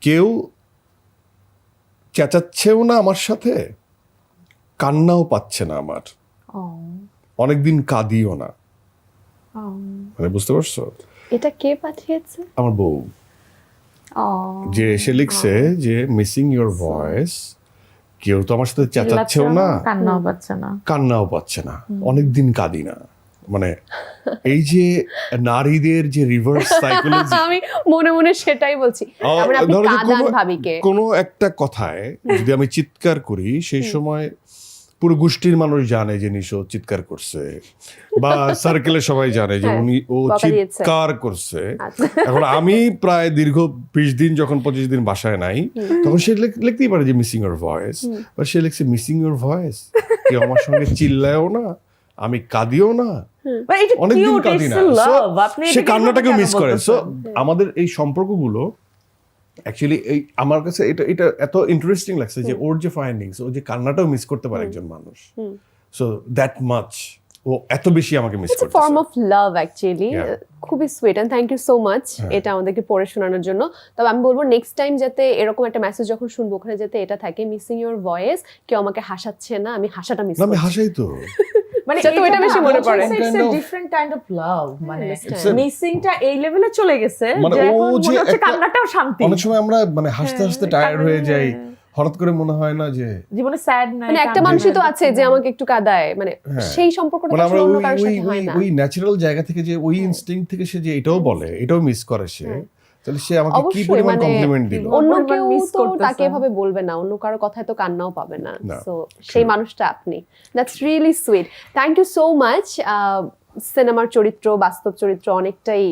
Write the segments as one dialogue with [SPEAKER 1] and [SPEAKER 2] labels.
[SPEAKER 1] কেউ চেঁচাচ্ছেও না আমার সাথে, কান্নাও পাচ্ছে না আমার, অনেকদিন কাঁদিও না। মানে বুঝতে পারছো?
[SPEAKER 2] এটা কে পাঠিয়েছে?
[SPEAKER 1] আমার বউ, যে সে লিখছে যে মিসিং ইউর ভয়েস, কেউ তো আমার সাথে চেঁচাচ্ছেও না, কান্নাও পাচ্ছে না, অনেকদিন কাঁদি না। মানে এই যে নারীদের যে রিভার্স সাইকোলজি,
[SPEAKER 2] আমি মনে মনে সেটাই বলছি। মানে আপনি কাঁদান ভাবিকে,
[SPEAKER 1] কোনো একটা কথায় যদি আমি চিৎকার করি, সেই সময় পুরো গোষ্ঠীর মানুষ জানে যে নিশো চিৎকার করছে, বা সার্কেলে সবাই জানে যে ও চিৎকার করছে। এখন আমি প্রায় দীর্ঘ 20 দিন, যখন 25 দিন বাসায় নাই, তখন সে লিখতেই পারে যে মিসিং ইউর ভয়েস, বা সে লিখছে মিসিং ইউর ভয়েস, কেউ আমার সঙ্গে চিল্লায়ও না, আমি কাঁদিও না, অনেকদিন কাঁদি না। সে কান্নাটাকেও মিস করে। সো আমাদের এই সম্পর্কগুলো অ্যাকচুয়ালি এই আমার কাছে এটা এত ইন্টারেস্টিং লাগছে যে ওর যে ফাইন্ডিংস, ও যে কান্নাটাও মিস করতে পারে একজন মানুষ। সো দ্যাট মাচ ও এত বেশি আমাকে মিস করতেছে।
[SPEAKER 2] Form of love actually. খুবই sweet and thank you so much এটা আমাদেরকে পড়ে শোনানোর জন্য। তবে আমি বলবো নেক্সট টাইম যাতে এরকম একটা মেসেজ যখন শুনবো, ওখানে যাতে এটা থাকে, মিসিং ইউর ভয়েস, কেউ আমাকে হাসাচ্ছে না, আমি হাসাটা মিস করছি।
[SPEAKER 1] আমি হাসাই তো,
[SPEAKER 2] মানে এটা বেশি মনে পড়ে।
[SPEAKER 3] It's a different kind of love. মানে মিসিংটা এই লেভেলে চলে গেছে
[SPEAKER 1] মানে
[SPEAKER 3] যে
[SPEAKER 1] ও
[SPEAKER 3] এখন
[SPEAKER 1] যে
[SPEAKER 3] মনে হচ্ছে কান্নাটাও শান্তি।
[SPEAKER 1] অনেক সময় আমরা মানে হাসতে হাসতে টায়ার্ড হয়ে যাই, হঠাৎ করে মনে হয় না যে
[SPEAKER 3] জীবনে স্যাড নাই।
[SPEAKER 2] মানে একটা মানুষই তো আছে যে আমাকে একটু কাঁদায়, মানে সেই সম্পর্কটা
[SPEAKER 1] মানে
[SPEAKER 2] আসলে অন্য কারোর সাথে হয় না।
[SPEAKER 1] ওই ন্যাচারাল জায়গা থেকে যে ওই ইনস্টিংক্ট থেকে সে যে এটাও বলে, এটাও মিস করে সে, তাহলে সে আমাকে কি পরিমাণ কমপ্লিমেন্ট দিল।
[SPEAKER 2] অন্য কেউ তো তাকে এভাবে বলবে না, অন্য কারো কথায় তো কান্নাও পাবে না। সো সেই মানুষটা আপনি। That's really sweet. Thank you so much. সিনেমার চরিত্র, বাস্তব চরিত্র অনেকটাই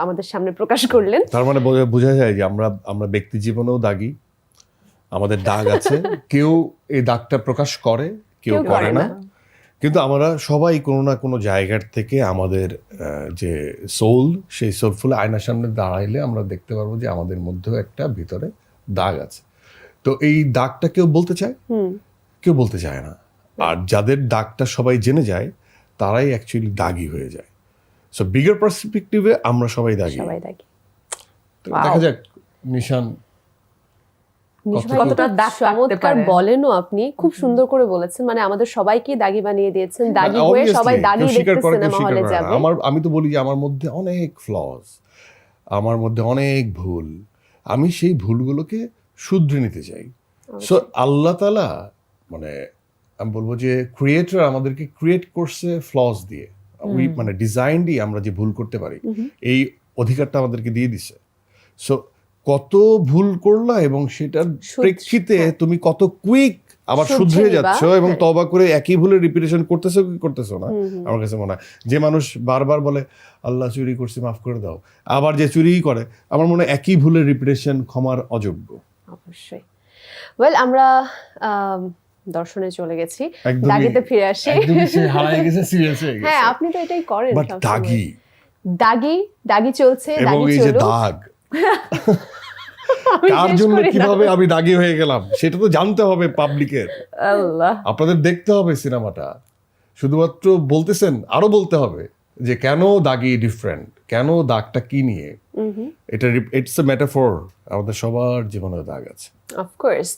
[SPEAKER 2] আমাদের সামনে প্রকাশ করলেন।
[SPEAKER 1] তার মানে বোঝা যায় যে আমরা ব্যক্তি জীবনেও দাগী, আমাদের দাগ আছে। কেউ এই দাগটা প্রকাশ করে, কেউ করে না, কিন্তু আমরা সবাই কোনো না কোনো জায়গার থেকে আমাদের যে সোল, সেই সোলফুল আয়নার সামনে দাঁড়াইলে আমরা দেখতে পারবো যে আমাদের মধ্যেও একটা ভিতরে দাগ আছে। তো এই দাগটা কেউ বলতে চায়, কেউ বলতে চায় না। আর যাদের দাগটা সবাই জেনে যায়, তারাই অ্যাকচুয়ালি দাগী হয়ে যায়। সো বিগার পার্সপেক্টিভে আমরা সবাই দাগী। দেখা যাক নিশান
[SPEAKER 2] চমৎকার বলেনও আপনি, খুব সুন্দর করে বলেছেন। মানে আমাদের সবাইকে দাগি বানিয়ে দিয়েছেন, দাগি হয়ে সবাই দাগি দেখতে সিনেমা হলে যাবে।
[SPEAKER 1] আমি তো বলি যে আমার মধ্যে অনেক ফ্লস, আমার মধ্যে অনেক ভুল, আমি সেই ভুলগুলোকে শুধরে নিতে চাই। সো আল্লাহ তাআলা, মানে আমি বলবো যে ক্রিয়েটর আমাদেরকে ক্রিয়েট করছে ফ্লস দিয়ে, মানে ডিজাইন দিয়ে আমরা যে ভুল করতে পারি, এই অধিকারটা আমাদেরকে দিয়ে দিছে। সো কত ভুল করলা এবং সেটার প্রেক্ষিতে তুমি কত কুইক আবার শুধরে যাচ্ছ এবং তওবা করে একই ভুলের রিপিটেশন করতেছো কি করতেছো না। আমার কাছে মনে হয় যে মানুষ বারবার বলে আল্লাহ চুরি করছি মাফ করে দাও, আবার যে চুরিই করে, আমার মনে হয় একই ভুলের রিপিটেশন ক্ষমার অযোগ্য।
[SPEAKER 2] অবশ্যই। ওয়েল, আমরা দর্শনে চলে গেছি, দাগিতে ফিরে আসি।
[SPEAKER 1] হারায় গেছে, সিরিয়াস হয়ে গেছে।
[SPEAKER 2] হ্যাঁ, আপনি তো এটাই করেন।
[SPEAKER 1] বাট
[SPEAKER 2] দাগি চলছে,
[SPEAKER 1] এবং এই যে দাগ কার জন্য কিভাবে আমি দাগি হয়ে গেলাম সেটা তো জানতে হবে পাবলিকের।
[SPEAKER 2] আল্লাহ,
[SPEAKER 1] আপনাদের দেখতে হবে সিনেমাটা, শুধুমাত্র বলতেছেন, আরো বলতে হবে যে কেন দাগি ডিফারেন্ট, কেন দাগটা কি নিয়ে। এটা ইটস এ মেটাফর, আমাদের সবার জীবনে দাগ আছে।
[SPEAKER 2] Of course.